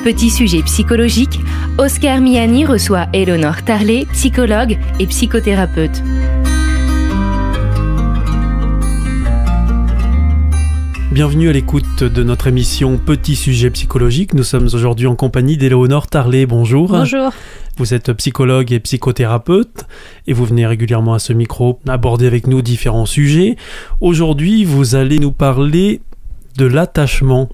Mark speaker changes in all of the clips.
Speaker 1: Petit sujet psychologique, Oscar Miani reçoit Éléonore Tarlet, psychologue et psychothérapeute.
Speaker 2: Bienvenue à l'écoute de notre émission Petit sujet psychologique. Nous sommes aujourd'hui en compagnie d'Éléonore Tarlet. Bonjour.
Speaker 3: Bonjour.
Speaker 2: Vous êtes psychologue et psychothérapeute et vous venez régulièrement à ce micro aborder avec nous différents sujets. Aujourd'hui, vous allez nous parler de l'attachement.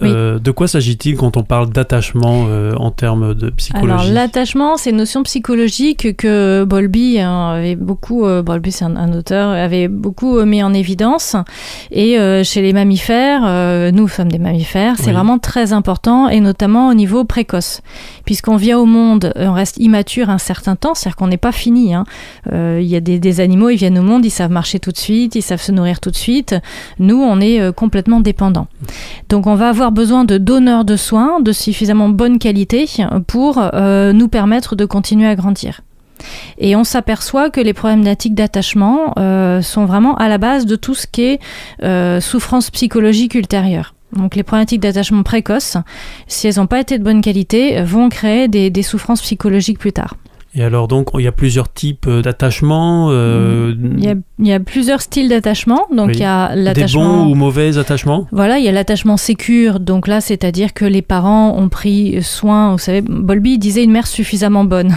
Speaker 2: Oui. De quoi s'agit-il quand on parle d'attachement en termes de psychologie ?
Speaker 3: Alors, l'attachement, c'est une notion psychologique que Bowlby avait beaucoup, Bowlby c'est un auteur, avait beaucoup mis en évidence. Et chez les mammifères, nous sommes des mammifères, c'est vraiment très important, et notamment au niveau précoce. Puisqu'on vient au monde, on reste immature un certain temps, c'est-à-dire qu'on n'est pas fini. Il y a des animaux, ils viennent au monde, ils savent marcher tout de suite, ils savent se nourrir tout de suite. Nous, on est complètement dépendants. Donc, on va avoir besoin de donneurs de soins de suffisamment bonne qualité pour nous permettre de continuer à grandir. Et on s'aperçoit que les problématiques d'attachement sont vraiment à la base de tout ce qui est souffrance psychologique ultérieure. Donc les problématiques d'attachement précoce, si elles n'ont pas été de bonne qualité, vont créer des souffrances psychologiques plus tard.
Speaker 2: Et alors donc, il y a plusieurs types d'attachements
Speaker 3: Il y a plusieurs styles d'attachement. Donc, il y a l'attachement...
Speaker 2: Des bons ou mauvais attachements ?
Speaker 3: Voilà, il y a l'attachement sécure. Donc là, c'est-à-dire que les parents ont pris soin... Vous savez, Bowlby disait une mère suffisamment bonne.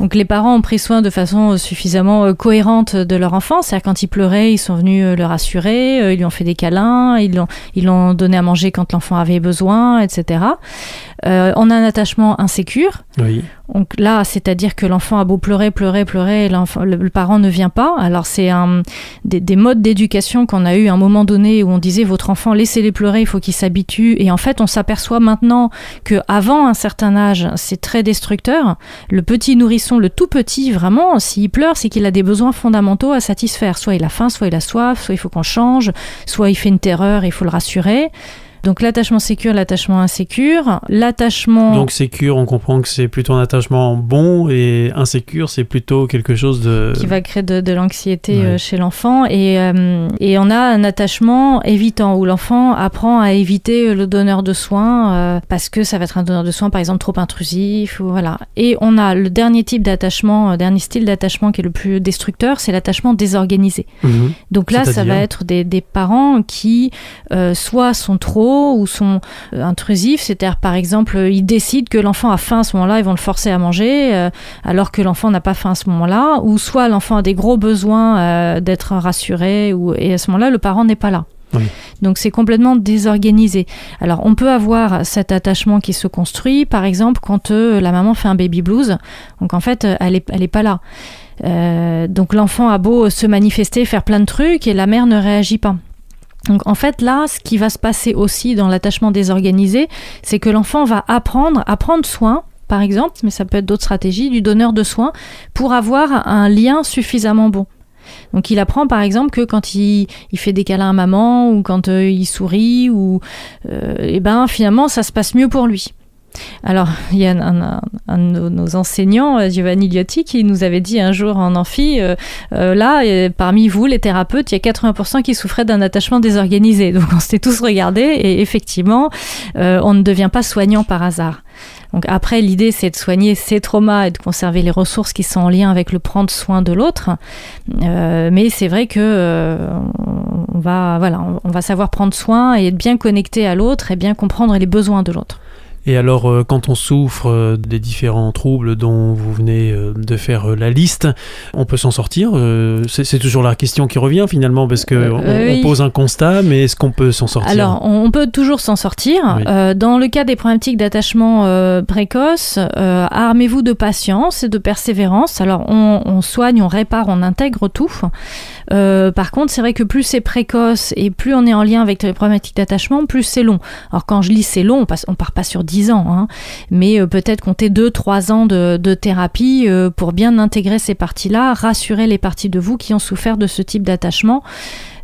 Speaker 3: Donc les parents ont pris soin de façon suffisamment cohérente de leur enfant. C'est-à-dire quand il pleurait, ils sont venus le rassurer, ils lui ont fait des câlins, ils l'ont donné à manger quand l'enfant avait besoin, etc. On a un attachement insécure.
Speaker 2: Oui.
Speaker 3: Donc là, c'est-à-dire que l'enfant a beau pleurer, et le parent ne vient pas. Alors c'est des modes d'éducation qu'on a eu à un moment donné où on disait votre enfant, laissez-les pleurer, il faut qu'il s'habitue. Et en fait, on s'aperçoit maintenant qu'avant un certain âge, c'est très destructeur. Le petit nourrisson, le tout petit, vraiment, s'il pleure, c'est qu'il a des besoins fondamentaux à satisfaire. Soit il a faim, soit il a soif, soit il faut qu'on change, soit il fait une terreur, il faut le rassurer. Donc l'attachement sécure, l'attachement insécure, l'attachement...
Speaker 2: Donc sécure, on comprend que c'est plutôt un attachement bon, et insécure, c'est plutôt quelque chose de...
Speaker 3: qui va créer de l'anxiété chez l'enfant. Et on a un attachement évitant, où l'enfant apprend à éviter le donneur de soins, parce que ça va être un donneur de soins, par exemple, trop intrusif. Voilà. Et on a le dernier type d'attachement, dernier style d'attachement qui est le plus destructeur, c'est l'attachement désorganisé. Donc là, ça va être des parents qui soit sont trop ou sont intrusifs, c'est-à-dire par exemple ils décident que l'enfant a faim à ce moment-là, ils vont le forcer à manger alors que l'enfant n'a pas faim à ce moment-là, ou soit l'enfant a des gros besoins d'être rassuré, et à ce moment-là le parent n'est pas là. Oui. Donc c'est complètement désorganisé. Alors on peut avoir cet attachement qui se construit par exemple quand la maman fait un baby blues, donc en fait elle est pas là. Donc l'enfant a beau se manifester, faire plein de trucs et la mère ne réagit pas. Donc en fait là, ce qui va se passer aussi dans l'attachement désorganisé, c'est que l'enfant va apprendre à prendre soin, par exemple, mais ça peut être d'autres stratégies, du donneur de soins pour avoir un lien suffisamment bon. Donc il apprend par exemple que quand il fait des câlins à maman ou quand il sourit, finalement ça se passe mieux pour lui. Alors, il y a un de nos enseignants, Giovanni Liotti, qui nous avait dit un jour en amphi, parmi vous, les thérapeutes, il y a 80% qui souffraient d'un attachement désorganisé. Donc, on s'était tous regardés et effectivement, on ne devient pas soignant par hasard. Donc après, l'idée, c'est de soigner ces traumas et de conserver les ressources qui sont en lien avec le prendre soin de l'autre. Mais c'est vrai que on va savoir prendre soin et être bien connecté à l'autre et bien comprendre les besoins de l'autre.
Speaker 2: Et alors, quand on souffre des différents troubles dont vous venez de faire la liste, on peut s'en sortir ? C'est toujours la question qui revient finalement, parce qu'on pose un constat, mais est-ce qu'on peut s'en sortir ?
Speaker 3: Alors, on peut toujours s'en sortir. Oui. Dans le cas des problématiques d'attachement précoce, armez-vous de patience et de persévérance. Alors, on soigne, on répare, on intègre tout. Par contre, c'est vrai que plus c'est précoce et plus on est en lien avec les problématiques d'attachement, plus c'est long. Alors, quand je dis c'est long, on part pas sur 10 ans, mais peut-être compter 2-3 ans de thérapie pour bien intégrer ces parties-là, rassurer les parties de vous qui ont souffert de ce type d'attachement.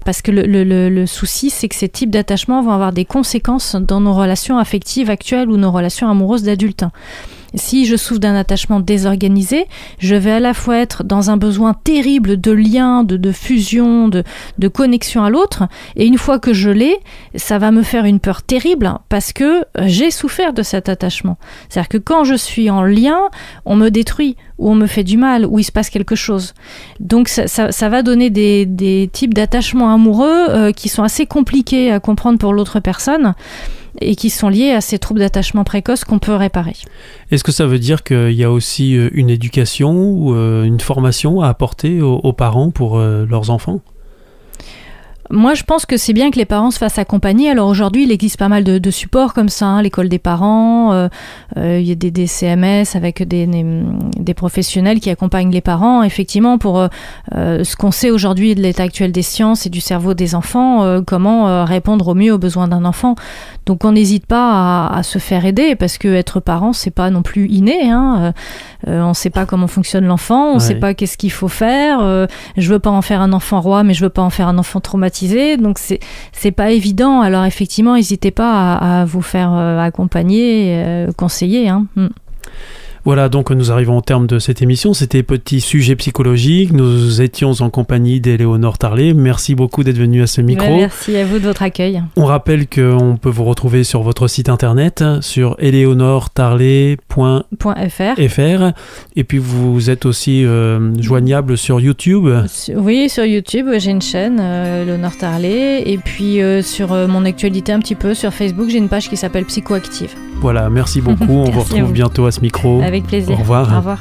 Speaker 3: Parce que le souci, c'est que ces types d'attachements vont avoir des conséquences dans nos relations affectives actuelles ou nos relations amoureuses d'adultes. Si je souffre d'un attachement désorganisé, je vais à la fois être dans un besoin terrible de lien, de fusion, de connexion à l'autre, et une fois que je l'ai, ça va me faire une peur terrible parce que j'ai souffert de cet attachement. C'est-à-dire que quand je suis en lien, on me détruit, ou on me fait du mal, ou il se passe quelque chose. Donc ça va donner des types d'attachements amoureux qui sont assez compliqués à comprendre pour l'autre personne, et qui sont liés à ces troubles d'attachement précoce qu'on peut réparer.
Speaker 2: Est-ce que ça veut dire qu'il y a aussi une éducation ou une formation à apporter aux parents pour leurs enfants ?
Speaker 3: Moi, je pense que c'est bien que les parents se fassent accompagner. Alors aujourd'hui, il existe pas mal de supports comme ça, hein, l'école des parents, il y a des CMS avec des professionnels qui accompagnent les parents. Effectivement, pour ce qu'on sait aujourd'hui de l'état actuel des sciences et du cerveau des enfants, comment répondre au mieux aux besoins d'un enfant. Donc on n'hésite pas à se faire aider, parce que être parent, c'est pas non plus inné, hein. On sait pas comment fonctionne l'enfant, on sait pas qu'est-ce qu'il faut faire. Je veux pas en faire un enfant roi, mais je veux pas en faire un enfant traumatisé. Donc c'est pas évident. Alors effectivement, n'hésitez pas à vous faire accompagner, conseiller, hein.
Speaker 2: Voilà, donc nous arrivons au terme de cette émission. C'était Petit Sujet Psychologique. Nous étions en compagnie d'Éléonore Tarlet. Merci beaucoup d'être venue à ce micro.
Speaker 3: Merci à vous de votre accueil.
Speaker 2: On rappelle qu'on peut vous retrouver sur votre site internet, sur eleonoretarlet.fr. Et puis vous êtes aussi joignable sur YouTube.
Speaker 3: Oui, sur YouTube, j'ai une chaîne, Éléonore Tarlet. Et puis sur mon actualité un petit peu, sur Facebook, j'ai une page qui s'appelle Psychoactive.
Speaker 2: Voilà, merci beaucoup. On vous retrouve bientôt à ce micro.
Speaker 3: Avec plaisir.
Speaker 2: Au revoir.
Speaker 3: Au revoir.